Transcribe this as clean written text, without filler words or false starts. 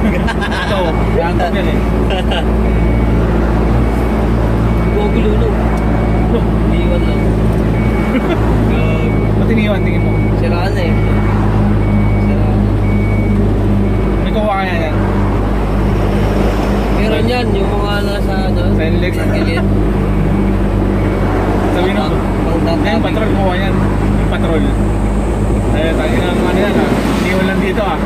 Ito, yantok yan eh. Gugulo no. Iwan lang. Ba't iniwan, tingin mo? Siraan na eh. Siraan. May kuha kaya yan. Meron yan, yung mga nasa ano, Senlex. sa gilid. Sabi mo, yung patrol kuha yan. Yung patrol. Ayun, tayo na ano yan ha. Iniwan lang dito ah.